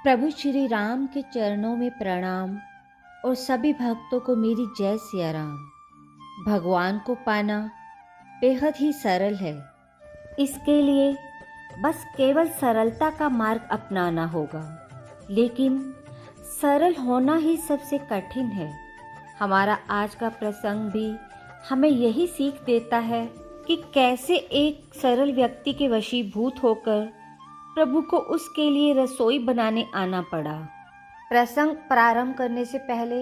प्रभु श्री राम के चरणों में प्रणाम और सभी भक्तों को मेरी जय सिया राम। भगवान को पाना बेहद ही सरल है। इसके लिए बस केवल सरलता का मार्ग अपनाना होगा, लेकिन सरल होना ही सबसे कठिन है। हमारा आज का प्रसंग भी हमें यही सीख देता है कि कैसे एक सरल व्यक्ति के वशीभूत होकर प्रभु को उसके लिए रसोई बनाने आना पड़ा। प्रसंग प्रारंभ करने से पहले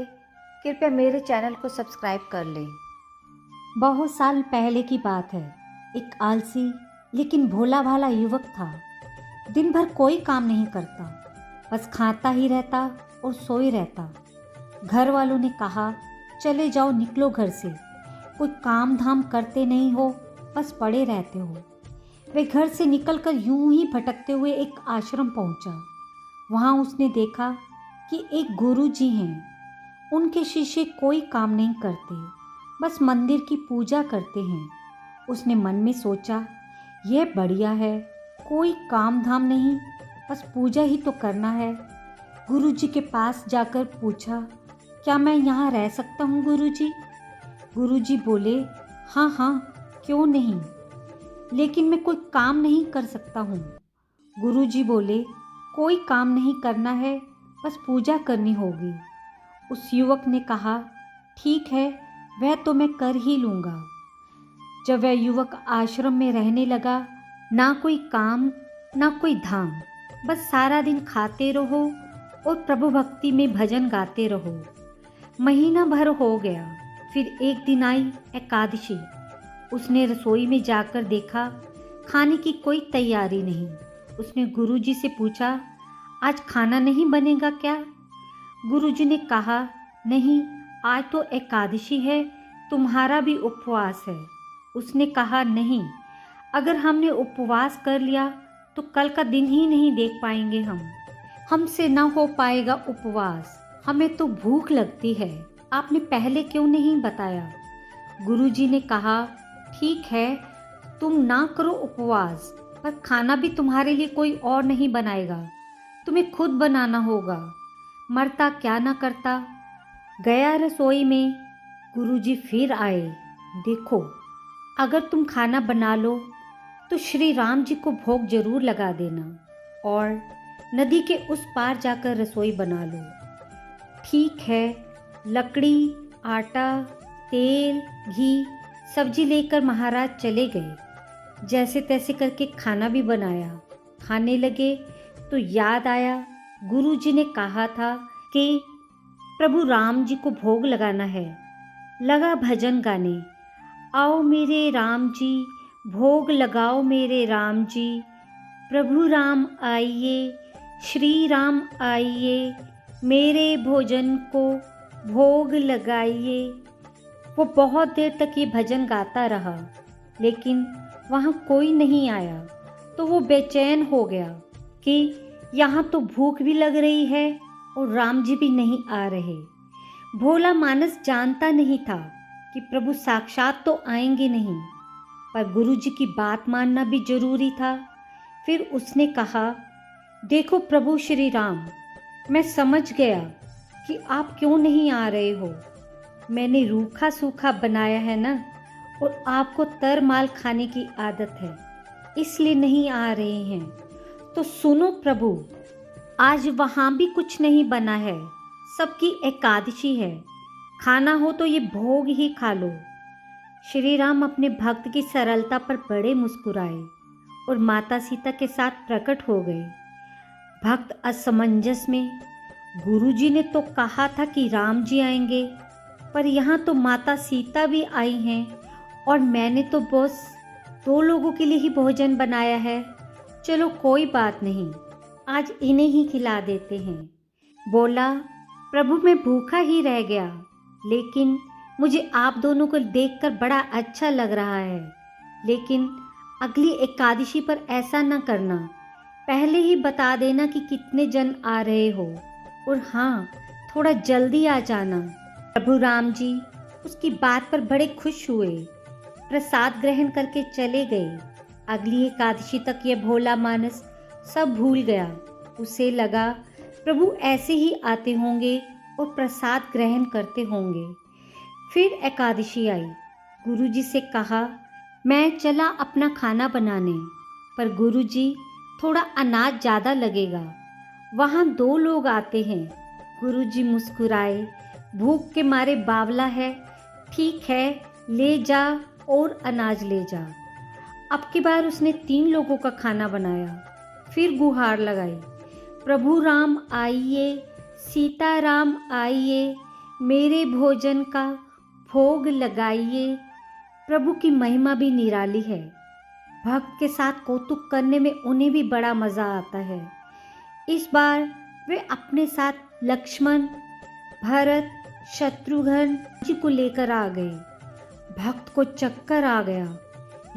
कृपया मेरे चैनल को सब्सक्राइब कर लें। बहुत साल पहले की बात है। एक आलसी लेकिन भोला भाला युवक था। दिन भर कोई काम नहीं करता, बस खाता ही रहता और सोए रहता। घर वालों ने कहा, चले जाओ, निकलो घर से, कोई काम धाम करते नहीं हो, बस पड़े रहते हो। वे घर से निकलकर यूं ही भटकते हुए एक आश्रम पहुंचा। वहां उसने देखा कि एक गुरुजी हैं। उनके शिष्य कोई काम नहीं करते, बस मंदिर की पूजा करते हैं। उसने मन में सोचा, यह बढ़िया है, कोई काम धाम नहीं, बस पूजा ही तो करना है। गुरुजी के पास जाकर पूछा, क्या मैं यहाँ रह सकता हूँ गुरुजी? गुरुजी बोले, हाँ हाँ, क्यों नहीं, लेकिन मैं कोई काम नहीं कर सकता हूँ। गुरुजी बोले, कोई काम नहीं करना है, बस पूजा करनी होगी। उस युवक ने कहा, ठीक है, वह तो मैं कर ही लूँगा। जब वह युवक आश्रम में रहने लगा, ना कोई काम ना कोई धाम, बस सारा दिन खाते रहो और प्रभु भक्ति में भजन गाते रहो। महीना भर हो गया। फिर एक दिन आई एकादशी। उसने रसोई में जाकर देखा, खाने की कोई तैयारी नहीं। उसने गुरुजी से पूछा, आज खाना नहीं बनेगा क्या? गुरुजी ने कहा, नहीं, आज तो एकादशी है, तुम्हारा भी उपवास है। उसने कहा, नहीं, अगर हमने उपवास कर लिया तो कल का दिन ही नहीं देख पाएंगे। हमसे ना हो पाएगा उपवास, हमें तो भूख लगती है, आपने पहले क्यों नहीं बताया? गुरुजी ने कहा, ठीक है, तुम ना करो उपवास, पर खाना भी तुम्हारे लिए कोई और नहीं बनाएगा, तुम्हें खुद बनाना होगा। मरता क्या ना करता। गया रसोई में। गुरुजी फिर आए। देखो, अगर तुम खाना बना लो तो श्री राम जी को भोग जरूर लगा देना और नदी के उस पार जाकर रसोई बना लो। ठीक है। लकड़ी, आटा, तेल, घी, सब्जी लेकर महाराज चले गए। जैसे तैसे करके खाना भी बनाया। खाने लगे तो याद आया, गुरुजी ने कहा था कि प्रभु राम जी को भोग लगाना है। लगा भजन गाने, आओ मेरे राम जी, भोग लगाओ मेरे राम जी, प्रभु राम आइए, श्री राम आइए, मेरे भोजन को भोग लगाइए। वो बहुत देर तक ये भजन गाता रहा, लेकिन वहाँ कोई नहीं आया। तो वो बेचैन हो गया कि यहाँ तो भूख भी लग रही है और राम जी भी नहीं आ रहे। भोला मानस जानता नहीं था कि प्रभु साक्षात तो आएंगे नहीं, पर गुरु जी की बात मानना भी जरूरी था। फिर उसने कहा, देखो प्रभु श्री राम, मैं समझ गया कि आप क्यों नहीं आ रहे हो। मैंने रूखा सूखा बनाया है ना, और आपको तरमाल खाने की आदत है, इसलिए नहीं आ रहे हैं। तो सुनो प्रभु, आज वहाँ भी कुछ नहीं बना है, सबकी एकादशी है, खाना हो तो ये भोग ही खा लो। श्री राम अपने भक्त की सरलता पर बड़े मुस्कुराए और माता सीता के साथ प्रकट हो गए। भक्त असमंजस में, गुरुजी ने तो कहा था कि राम जी आएंगे, पर यहाँ तो माता सीता भी आई हैं और मैंने तो बस 2 लोगों के लिए ही भोजन बनाया है। चलो कोई बात नहीं, आज इन्हें ही खिला देते हैं। बोला, प्रभु मैं भूखा ही रह गया, लेकिन मुझे आप दोनों को देखकर बड़ा अच्छा लग रहा है। लेकिन अगली एकादशी पर ऐसा न करना, पहले ही बता देना कि कितने जन आ रहे हो, और हाँ, थोड़ा जल्दी आ जाना। प्रभु राम जी उसकी बात पर बड़े खुश हुए, प्रसाद ग्रहण करके चले गए। अगली एकादशी तक यह भोला मानस सब भूल गया। उसे लगा प्रभु ऐसे ही आते होंगे और प्रसाद ग्रहण करते होंगे। फिर एकादशी आई। गुरुजी से कहा, मैं चला अपना खाना बनाने, पर गुरुजी थोड़ा अनाज ज़्यादा लगेगा। वहाँ 2 लोग आते हैं। गुरुजी मुस्कुराए, भूख के मारे बावला है, ठीक है ले जा और अनाज ले जा। अब की बार उसने 3 लोगों का खाना बनाया। फिर गुहार लगाई, प्रभु राम आइए, सीता राम आइए, मेरे भोजन का भोग लगाइए। प्रभु की महिमा भी निराली है। भक्त के साथ कौतुक करने में उन्हें भी बड़ा मज़ा आता है। इस बार वे अपने साथ लक्ष्मण, भरत, शत्रुघ्न जी को लेकर आ गए। भक्त को चक्कर आ गया।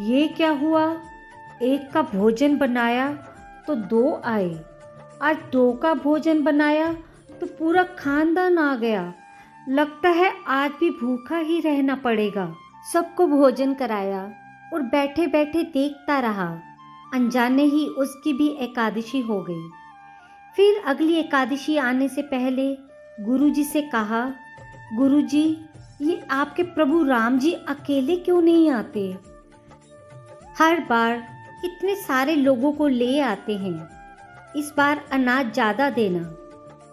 ये क्या हुआ? एक का भोजन बनाया तो 2 आए, आज 2 का भोजन बनाया तो पूरा खानदान आ गया। लगता है आज भी भूखा ही रहना पड़ेगा। सबको भोजन कराया और बैठे बैठे देखता रहा। अनजाने ही उसकी भी एकादशी हो गई। फिर अगली एकादशी आने से पहले गुरुजी से कहा, गुरुजी ये आपके प्रभु राम जी अकेले क्यों नहीं आते? हर बार इतने सारे लोगों को ले आते हैं, इस बार अनाज ज़्यादा देना।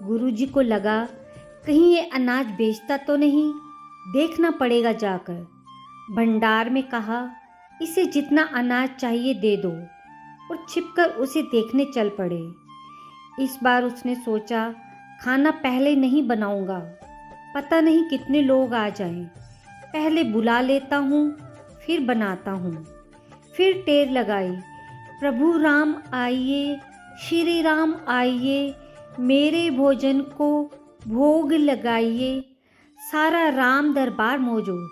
गुरुजी को लगा कहीं ये अनाज बेचता तो नहीं, देखना पड़ेगा जाकर। भंडार में कहा, इसे जितना अनाज चाहिए दे दो, और छिपकर उसे देखने चल पड़े। इस बार उसने सोचा, खाना पहले नहीं बनाऊंगा, पता नहीं कितने लोग आ जाएं, पहले बुला लेता हूँ फिर बनाता हूँ। फिर टेर लगाई, प्रभु राम आइए, श्री राम आइए, मेरे भोजन को भोग लगाइए। सारा राम दरबार मौजूद।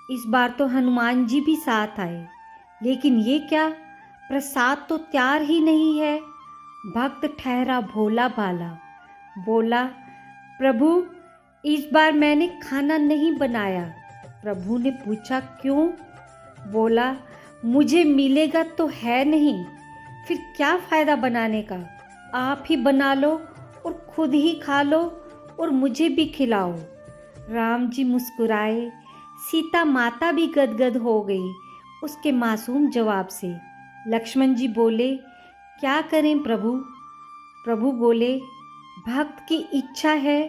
इस बार तो हनुमान जी भी साथ आए, लेकिन ये क्या, प्रसाद तो तैयार ही नहीं है। भक्त ठहरा भोला भाला, बोला, प्रभु इस बार मैंने खाना नहीं बनाया। प्रभु ने पूछा, क्यों? बोला, मुझे मिलेगा तो है नहीं, फिर क्या फ़ायदा बनाने का। आप ही बना लो और खुद ही खा लो और मुझे भी खिलाओ। राम जी मुस्कुराए। सीता माता भी गदगद हो गई उसके मासूम जवाब से। लक्ष्मण जी बोले, क्या करें प्रभु? प्रभु बोले, भक्त की इच्छा है,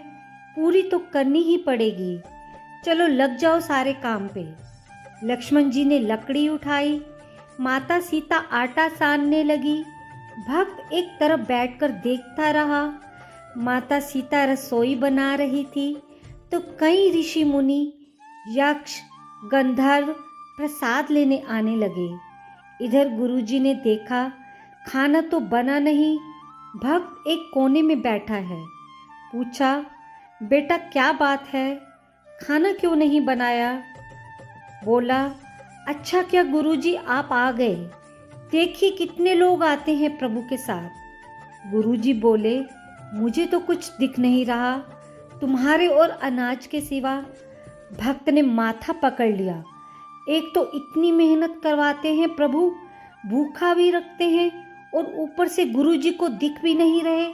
पूरी तो करनी ही पड़ेगी, चलो लग जाओ सारे काम पे। लक्ष्मण जी ने लकड़ी उठाई, माता सीता आटा सानने लगी। भक्त एक तरफ बैठकर देखता रहा। माता सीता रसोई बना रही थी तो कई ऋषि मुनि, यक्ष, गंधर्व प्रसाद लेने आने लगे। इधर गुरुजी ने देखा खाना तो बना नहीं, भक्त एक कोने में बैठा है। पूछा, बेटा क्या बात है, खाना क्यों नहीं बनाया? बोला, अच्छा क्या गुरुजी आप आ गए, देखिए कितने लोग आते हैं प्रभु के साथ। गुरुजी बोले, मुझे तो कुछ दिख नहीं रहा तुम्हारे और अनाज के सिवा। भक्त ने माथा पकड़ लिया। एक तो इतनी मेहनत करवाते हैं प्रभु, भूखा भी रखते हैं और ऊपर से गुरुजी को दिख भी नहीं रहे,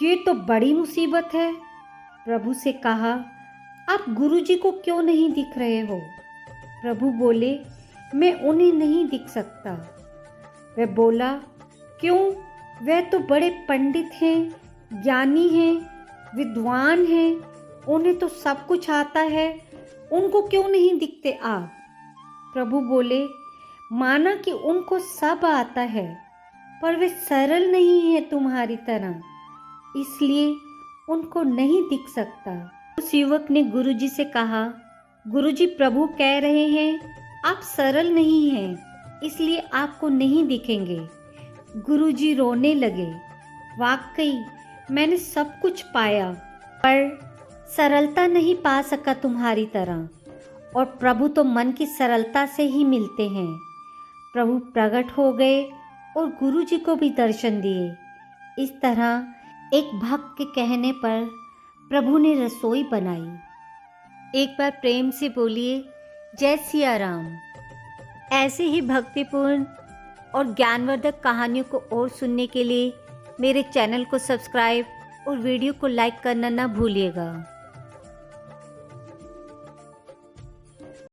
ये तो बड़ी मुसीबत है। प्रभु से कहा, आप गुरुजी को क्यों नहीं दिख रहे हो? प्रभु बोले, मैं उन्हें नहीं दिख सकता। वह बोला, क्यों? वह तो बड़े पंडित हैं, ज्ञानी हैं, विद्वान हैं, उन्हें तो सब कुछ आता है, उनको क्यों नहीं दिखते आप? प्रभु बोले, माना कि उनको सब आता है, पर वे सरल नहीं है तुम्हारी तरह, इसलिए उनको नहीं दिख सकता। उस युवक ने गुरुजी से कहा, गुरुजी प्रभु कह रहे हैं आप सरल नहीं हैं, इसलिए आपको नहीं दिखेंगे। गुरुजी रोने लगे। वाकई मैंने सब कुछ पाया, पर सरलता नहीं पा सका तुम्हारी तरह, और प्रभु तो मन की सरलता से ही मिलते हैं। प्रभु प्रकट हो गए और गुरुजी को भी दर्शन दिए। इस तरह एक भक्त के कहने पर प्रभु ने रसोई बनाई। एक बार प्रेम से बोलिए, जय सिया राम। ऐसे ही भक्तिपूर्ण और ज्ञानवर्धक कहानियों को और सुनने के लिए मेरे चैनल को सब्सक्राइब और वीडियो को लाइक करना ना भूलिएगा।